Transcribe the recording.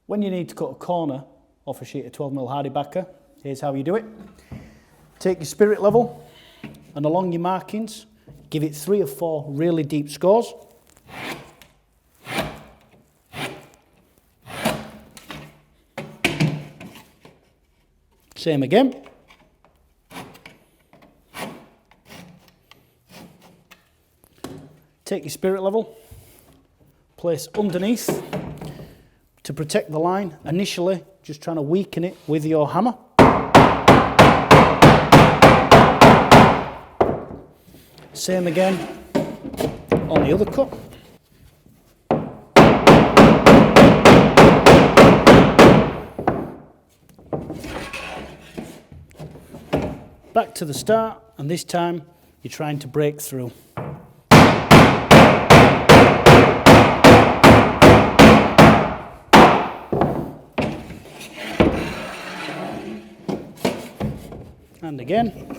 When you need to cut a corner off a sheet of 12mm Hardie Backer, here's how you do it. Take your spirit level and along your markings, give it 3 or 4 really deep scores. Same again. Take your spirit level, place underneath to protect the line. Initially, just trying to weaken it with your hammer. Same again on the other cut. Back to the start, and this time you're trying to break through. And again.